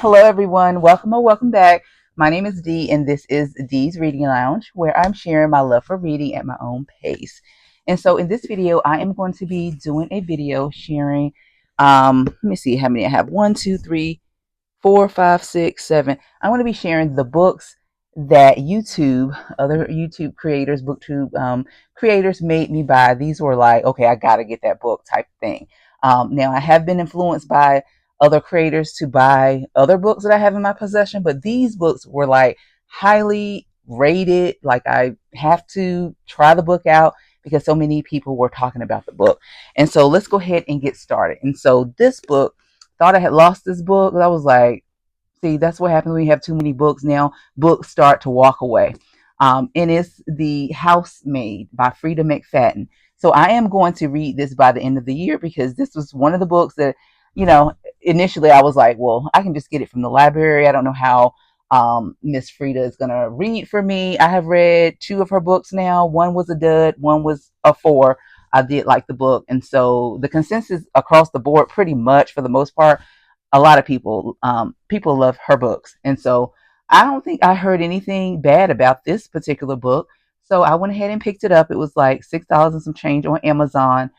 Hello everyone, welcome or welcome back. My name is Dee and this is Dee's Reading Lounge, where I'm sharing my love for reading at my own pace. And so in this video, I am going to be doing a video sharing, let me see how many I have. 1, 2, 3, 4, 5, 6, 7. I want to be sharing the books that other YouTube creators, BookTube creators made me buy. These were like, okay, I got to get that book type thing. Now, I have been influenced by other creators to buy other books that I have in my possession, but these books were like highly rated. Like I have to try the book out because so many people were talking about the book. And so let's go ahead and get started. And so this book, thought I had lost this book. I was like, see, that's what happens when you have too many books. Now books start to walk away. And it's The Housemaid by Frida McFadden. So I am going to read this by the end of the year because this was one of the books that, initially I was like, well, I can just get it from the library. I don't know how Miss Frida is going to read for me. I have read 2 of her books now. One was a dud, one was a 4. I did like the book. And so the consensus across the board, pretty much for the most part, a lot of people love her books. And so I don't think I heard anything bad about this particular book. So I went ahead and picked it up. It was like $6 and some change on Amazon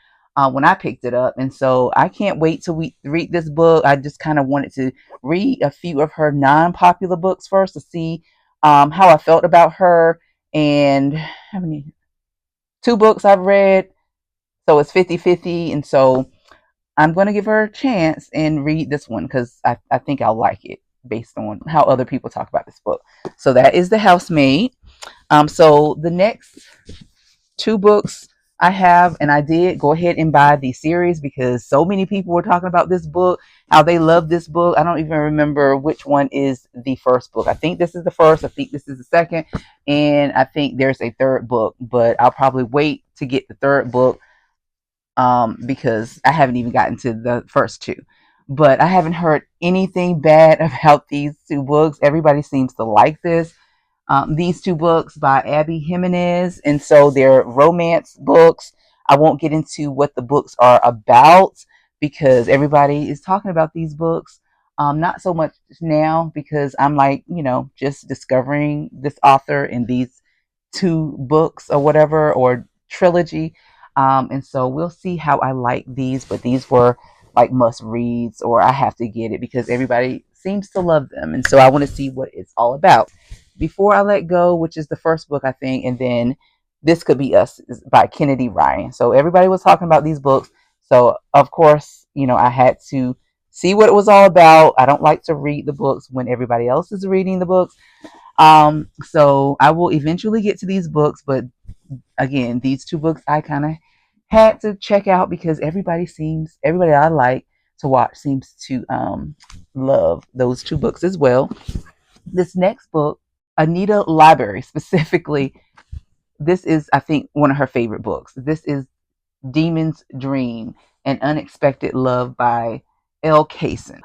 when I picked it up. And so I can't wait to read this book. I just kind of wanted to read a few of her non-popular books first to see how I felt about her. And how many? 2 books I've read. So it's 50-50. And so I'm going to give her a chance and read this one because I think I'll like it based on how other people talk about this book. So that is The Housemaid. So the next 2 books I have, and I did go ahead and buy the series because so many people were talking about this book, how they love this book. I don't even remember which one is the first book. I think this is the first. I think this is the second. And I think there's a 3rd book, but I'll probably wait to get the 3rd book because I haven't even gotten to the first 2. But I haven't heard anything bad about these 2 books. Everybody seems to like these 2 books by Abby Jimenez. And so they're romance books. I won't get into what the books are about because everybody is talking about these books. Not so much now because I'm like, just discovering this author in these 2 books or whatever, or trilogy. And so we'll see how I like these, but these were like must reads, or I have to get it because everybody seems to love them. And so I want to see what it's all about. Before I Let Go, which is the first book, I think, and then This Could Be Us by Kennedy Ryan. So everybody was talking about these books. So of course, I had to see what it was all about. I don't like to read the books when everybody else is reading the books. So I will eventually get to these books, but again, these 2 books I kind of had to check out because everybody I like to watch seems to love those 2 books as well. This next book, Anita Library specifically, this is, I think, one of her favorite books. This is Demon's Dream, An Unexpected Love by L. Kaysen.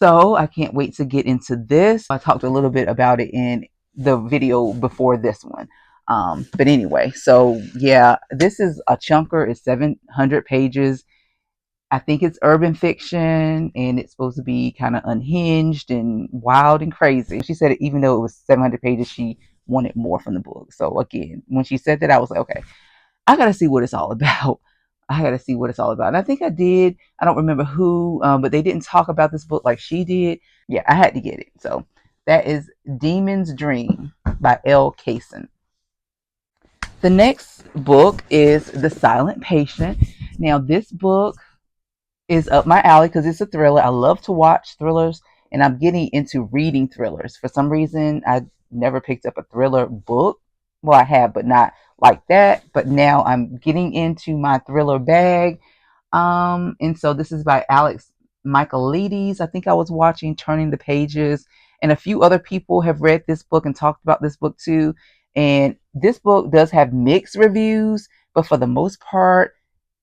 So I can't wait to get into this. I talked a little bit about it in the video before this one. But anyway, so yeah, this is a chunker. It's 700 pages. I think it's urban fiction and it's supposed to be kind of unhinged and wild and crazy. She said even though it was 700 pages, she wanted more from the book. So again, when she said that, I was like, okay, I got to see what it's all about. I got to see what it's all about. And I think I did. I don't remember who, but they didn't talk about this book like she did. Yeah, I had to get it. So that is Demon's Dream by L. Kaysen. The next book is The Silent Patient. Now, this book is up my alley because it's a thriller. I love to watch thrillers, and I'm getting into reading thrillers. For some reason, I never picked up a thriller book. Well, I have, but not like that. But now I'm getting into my thriller bag. And so this is by Alex Michaelides. I think I was watching Turning the Pages, and a few other people have read this book and talked about this book too. And this book does have mixed reviews, but for the most part,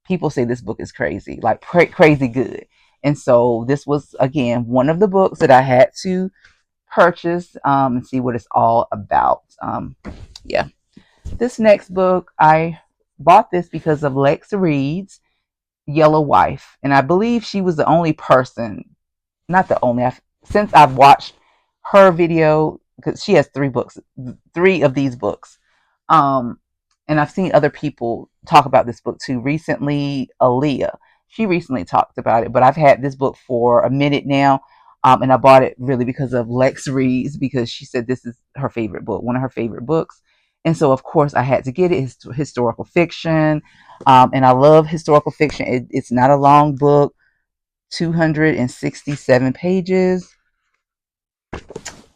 people say this book is crazy, like crazy good. And so this was, again, one of the books that I had to purchase and see what it's all about. Yeah. This next book, I bought this because of Lex Reads, Yellow Wife. And I believe she was the only person, not the only, since I've watched her video, because she has three of these books. Um, and I've seen other people talk about this book too. Recently, Alia, she recently talked about it, but I've had this book for a minute now. And I bought it really because of Lex Reads, because she said this is her favorite book, one of her favorite books. And so, of course, I had to get it. It's historical fiction. And I love historical fiction. It's not a long book, 267 pages.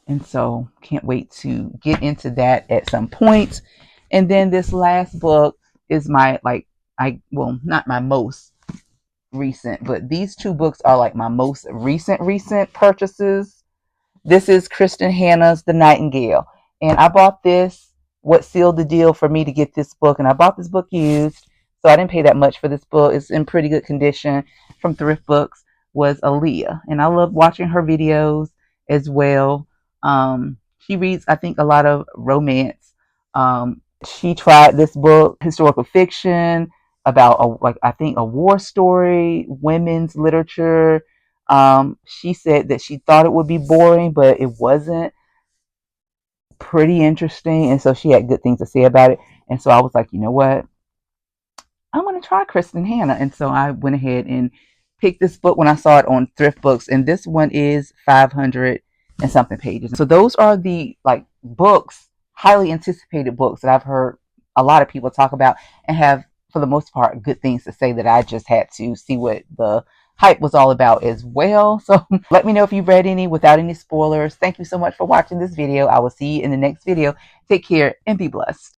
And so can't wait to get into that at some point. And then this last book is my, like, well, not my most recent, but these two books are like my most recent purchases. This is Kristen Hanna's The Nightingale. And I bought this, what sealed the deal for me to get this book. And I bought this book used, so I didn't pay that much for this book. It's in pretty good condition from Thrift Books, was Alia. And I love watching her videos as well. She reads, I think, a lot of romance. She tried this book, historical fiction, about I think a war story, women's literature. She said that she thought it would be boring, but it wasn't. Pretty interesting, and so she had good things to say about it. And so I was like, you know what? I'm going to try Kristen Hanna. And so I went ahead and picked this book when I saw it on Thrift Books. And this one is 500 and something pages. So those are the books, highly anticipated books that I've heard a lot of people talk about and have, for the most part, good things to say, that I just had to see what the hype was all about as well. So let me know if you've read any without any spoilers. Thank you so much for watching this video. I will see you in the next video. Take care and be blessed.